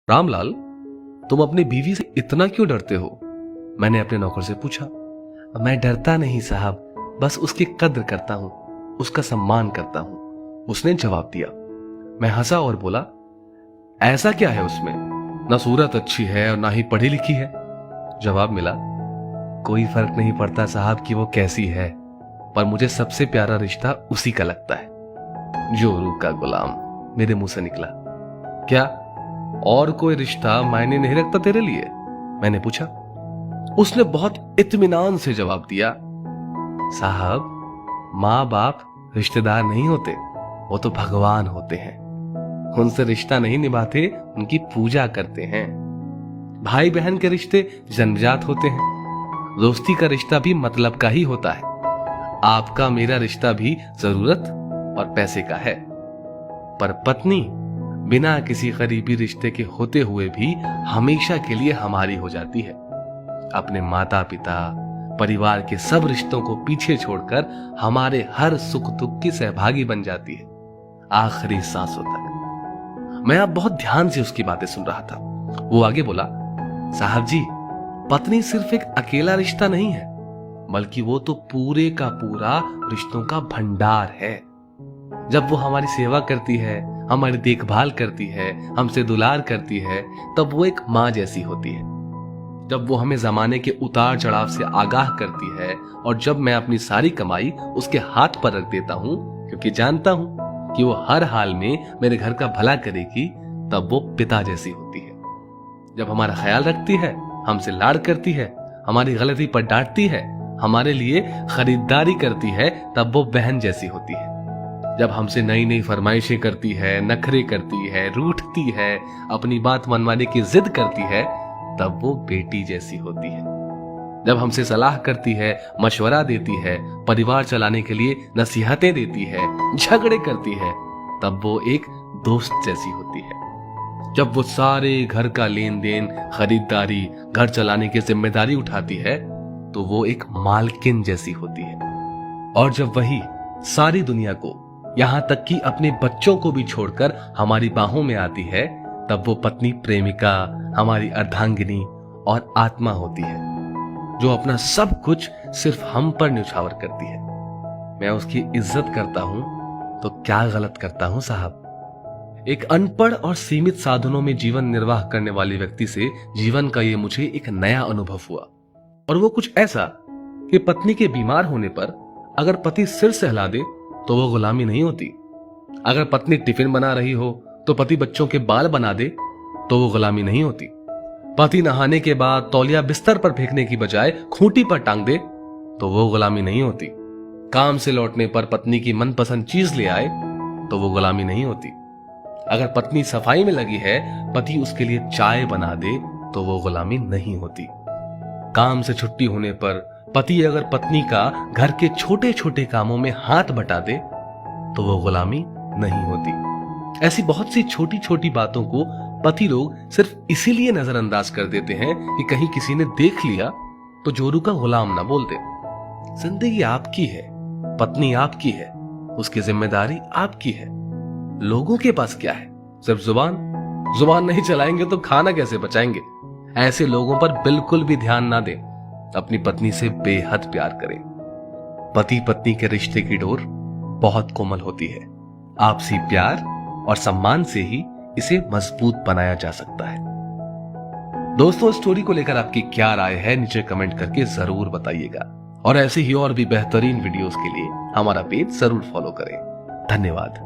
रामलाल, तुम अपनी बीवी से इतना क्यों डरते हो? मैंने अपने नौकर से पूछा। मैं डरता नहीं साहब, बस उसकी कद्र करता हूं, उसका सम्मान करता हूं, उसने जवाब दिया। मैं हंसा और बोला, ऐसा क्या है उसमें? ना सूरत अच्छी है और ना ही पढ़ी लिखी है। जवाब मिला, कोई फर्क नहीं पड़ता साहब कि वो कैसी है, पर मुझे सबसे प्यारा रिश्ता उसी का लगता है। जोरू का गुलाम, मेरे मुंह से निकला। क्या और कोई रिश्ता मायने नहीं रखता तेरे लिए? मैंने पूछा। उसने बहुत इत्मीनान से जवाब दिया, साहब, माँ बाप रिश्तेदार नहीं होते, वो तो भगवान होते हैं। उनसे रिश्ता नहीं निभाते, उनकी पूजा करते हैं। भाई बहन के रिश्ते जन्मजात होते हैं। दोस्ती का रिश्ता भी मतलब का ही होता है। आपका मेरा रिश्ता भी जरूरत और पैसे का है। पर पत्नी बिना किसी करीबी रिश्ते के होते हुए भी हमेशा के लिए हमारी हो जाती है। अपने माता पिता, परिवार के सब रिश्तों को पीछे छोड़कर हमारे हर सुख दुख की सहभागी बन जाती है, आखिरी सांसों तक। मैं अब बहुत ध्यान से उसकी बातें सुन रहा था। वो आगे बोला, साहब जी, पत्नी सिर्फ एक अकेला रिश्ता नहीं है, बल्कि वो तो पूरे का पूरा रिश्तों का भंडार है। जब वो हमारी सेवा करती है, हमारी देखभाल करती है, हमसे दुलार करती है, तब वो एक माँ जैसी होती है। जब वो हमें जमाने के उतार चढ़ाव से आगाह करती है, और जब मैं अपनी सारी कमाई उसके हाथ पर रख देता हूं, क्योंकि जानता हूं कि वो हर हाल में मेरे घर का भला करेगी, तब वो पिता जैसी होती है। जब हमारा ख्याल रखती है, हमसे लाड़ करती है, हमारी गलती पर डांटती है, हमारे लिए खरीदारी करती है, तब वो बहन जैसी होती है। जब हमसे नई नई फरमाइशें करती है, नखरे करती है, रूठती है, अपनी बात मनवाने की जिद करती है, तब वो बेटी जैसी होती है। जब हमसे सलाह करती है, मशवरा देती है, परिवार चलाने के लिए नसीहतें देती है, झगड़े करती है, तब वो एक दोस्त जैसी होती है। जब वो सारे घर का लेन देन, खरीदारी, घर चलाने की जिम्मेदारी उठाती है, तो वो एक मालकिन जैसी होती है। और जब वही सारी दुनिया को, यहां तक कि अपने बच्चों को भी छोड़कर हमारी बाहों में आती है, तब वो पत्नी प्रेमिका, हमारी अर्धांगिनी और आत्मा होती है, जो अपना सब कुछ सिर्फ हम पर न्यौछावर करती है। मैं उसकी इज्जत करता हूं तो क्या गलत करता हूं साहब? एक अनपढ़ और सीमित साधनों में जीवन निर्वाह करने वाले व्यक्ति से जीवन का ये मुझे एक नया अनुभव हुआ। और वो कुछ ऐसा कि पत्नी के बीमार होने पर अगर पति सिर सहला दे तो वो गुलामी नहीं होती। अगर पत्नी टिफिन बना रही हो तो पति बच्चों के बाल बना दे तो वो गुलामी नहीं होती। पति नहाने के बाद तौलिया बिस्तर पर फेंकने की बजाय खूंटी पर टांग दे तो वो गुलामी नहीं होती। काम से लौटने पर पत्नी की मनपसंद चीज ले आए तो वो गुलामी नहीं होती। अगर पत्नी सफाई में लगी है, पति उसके लिए चाय बना दे तो वो गुलामी नहीं होती। काम से छुट्टी होने पर पति अगर पत्नी का घर के छोटे छोटे कामों में हाथ बटा दे तो वो गुलामी नहीं होती। ऐसी बहुत सी छोटी छोटी बातों को पति लोग सिर्फ इसीलिए नजरअंदाज कर देते हैं कि कहीं किसी ने देख लिया तो जोरू का गुलाम ना बोल दे। जिंदगी आपकी है, पत्नी आपकी है, उसकी जिम्मेदारी आपकी है। लोगों के पास क्या है? सिर्फ जुबान नहीं चलाएंगे तो खाना कैसे बचाएंगे? ऐसे लोगों पर बिल्कुल भी ध्यान ना दें। अपनी पत्नी से बेहद प्यार करें। पति पत्नी के रिश्ते की डोर बहुत कोमल होती है। आपसी प्यार और सम्मान से ही इसे मजबूत बनाया जा सकता है। दोस्तों, स्टोरी को लेकर आपकी क्या राय है, नीचे कमेंट करके जरूर बताइएगा। और ऐसे ही और भी बेहतरीन वीडियोस के लिए हमारा पेज जरूर फॉलो करें। धन्यवाद।